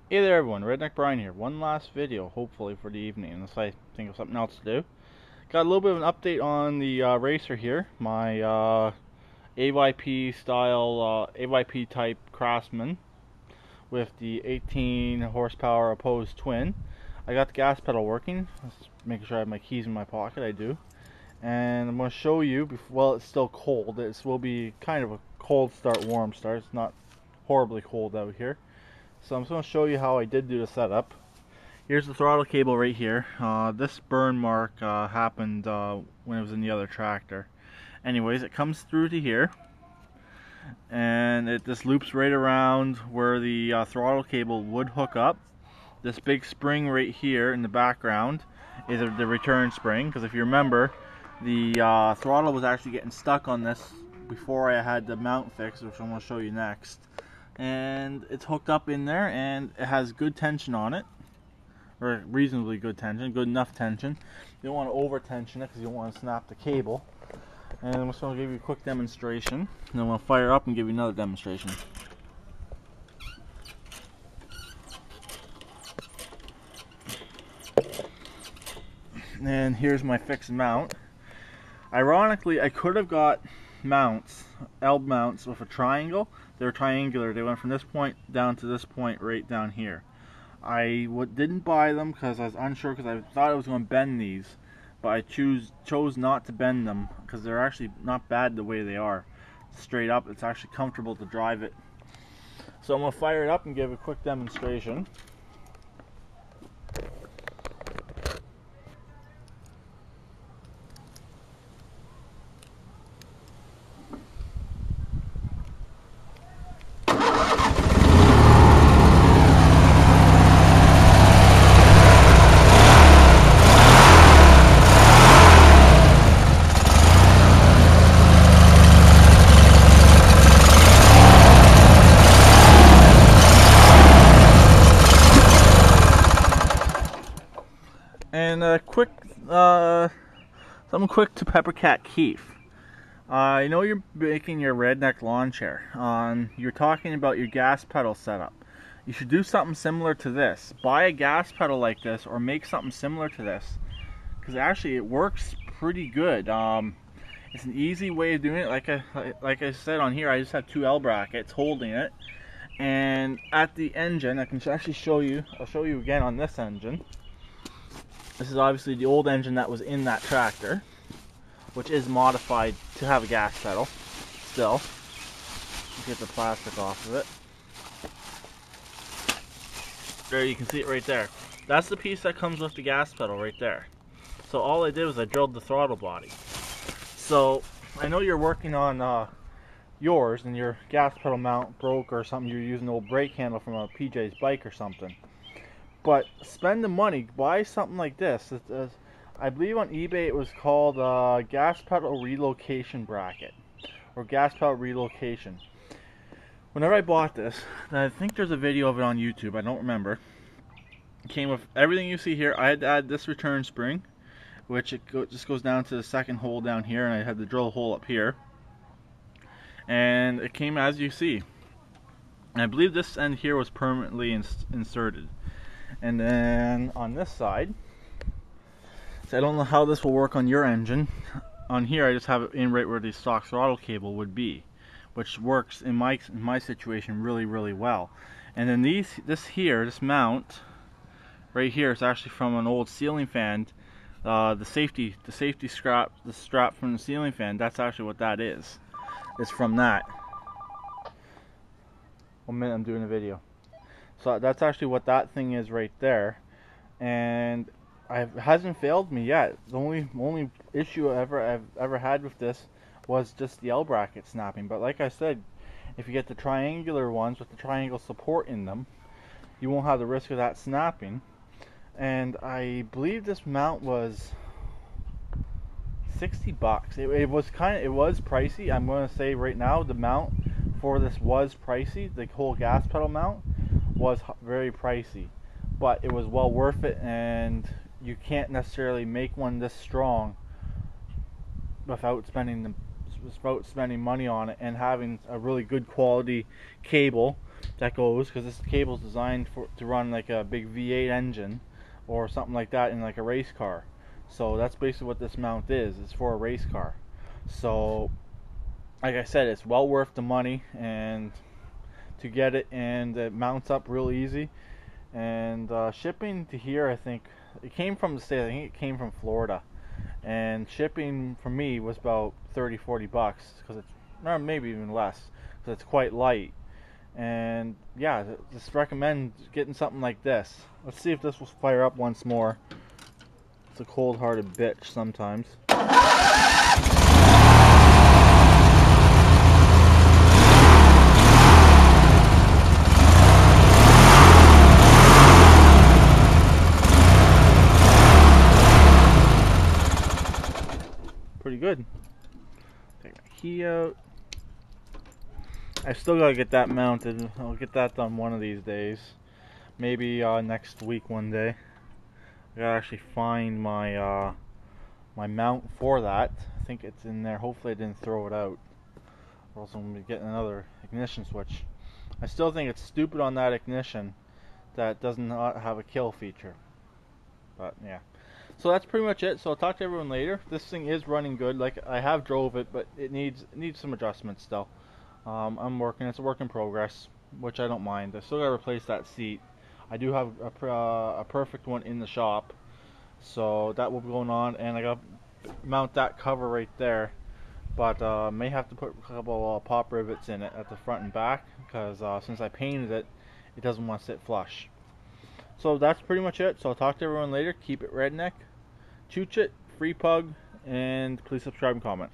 Hey there everyone, Redneck Brian here. One last video, hopefully for the evening, unless I think of something else to do. Got a little bit of an update on the racer here, my AYP style, AYP type Craftsman with the 18 horsepower opposed twin. I got the gas pedal working, just making sure I have my keys in my pocket, I do. And I'm going to show you, well it's still cold, this will be kind of a cold start, warm start, it's not horribly cold out here. So I'm just going to show you how I did do the setup. Here's the throttle cable right here. This burn mark happened when it was in the other tractor. Anyways, it comes through to here, and it just loops right around where the throttle cable would hook up. This big spring right here in the background is the return spring, because if you remember, the throttle was actually getting stuck on this before I had the mount fixed, which I'm going to show you next. And it's hooked up in there, and it has good tension on it, or reasonably good tension, good enough tension. You don't want to over tension it because you don't want to snap the cable. And I'm just going to give you a quick demonstration, and then I'm going to fire up and give you another demonstration. And here's my fixed mount. Ironically, I could have got mounts, elb mounts with a triangle. They're triangular. They went from this point down to this point right down here. I didn't buy them because I was unsure, because I thought I was going to bend these, but I chose not to bend them because they're actually not bad the way they are. Straight up, it's actually comfortable to drive it. So I'm going to fire it up and give a quick demonstration. And something quick to Peppercat Keith. I know you're making your redneck lawn chair. You're talking about your gas pedal setup. You should do something similar to this. Buy a gas pedal like this, or make something similar to this, because actually it works pretty good. It's an easy way of doing it. Like I said on here, I just have two L brackets holding it, and at the engine, I can actually show you. I'll show you again on this engine. This is obviously the old engine that was in that tractor, which is modified to have a gas pedal still. Get the plastic off of it. There, you can see it right there. That's the piece that comes with the gas pedal right there. So all I did was I drilled the throttle body. So I know you're working on yours, and your gas pedal mount broke or something. You're using an old brake handle from a PJ's bike or something. But spend the money, buy something like this. I believe on eBay it was called gas pedal relocation bracket, or gas pedal relocation. Whenever I bought this, and I think there's a video of it on YouTube, I don't remember. It came with everything you see here. I had to add this return spring, which just goes down to the second hole down here, and I had the drill hole up here. And it came as you see. And I believe this end here was permanently inserted. And then on this side, so I don't know how this will work on your engine. On here I just have it in right where the stock throttle cable would be, which works in my situation really well. And then this mount right here is actually from an old ceiling fan. The safety strap, the strap from the ceiling fan, that's actually what that is. It's from that. 1 minute, I'm doing a video. So that's actually what that thing is right there, and it hasn't failed me yet. The only issue I've ever had with this was just the L bracket snapping. But like I said, if you get the triangular ones with the triangle support in them, you won't have the risk of that snapping. And I believe this mount was $60. It was pricey. I'm going to say right now the mount for this was pricey. The whole gas pedal mount was very pricey, but it was well worth it, and you can't necessarily make one this strong without spending money on it and having a really good quality cable that goes, because this cable's designed to run like a big V8 engine or something like that in like a race car. So that's basically what this mount is. It's for a race car. So like I said, it's well worth the money and to get it, and it mounts up real easy. And shipping to here, I think it came from the state. I think it came from Florida, and shipping for me was about 30-40 bucks, because it's, or maybe even less, because it's quite light. And yeah, just recommend getting something like this. Let's see if this will fire up once more. It's a cold-hearted bitch sometimes. Pretty good. Take my key out. I still gotta get that mounted. I'll get that done one of these days. Maybe next week one day. I gotta actually find my my mount for that. I think it's in there. Hopefully I didn't throw it out, or else I'm gonna be getting another ignition switch. I still think it's stupid on that ignition that does not have a kill feature. But yeah. So that's pretty much it. So I'll talk to everyone later. This thing is running good. Like, I have drove it, but it needs some adjustments still. I'm working. It's a work in progress, which I don't mind. I still gotta replace that seat. I do have a perfect one in the shop, so that will be going on. And I gotta mount that cover right there, but may have to put a couple pop rivets in it at the front and back, because since I painted it, it doesn't want to sit flush. So that's pretty much it. So I'll talk to everyone later. Keep it redneck, chooch it, free pug, and please subscribe and comment.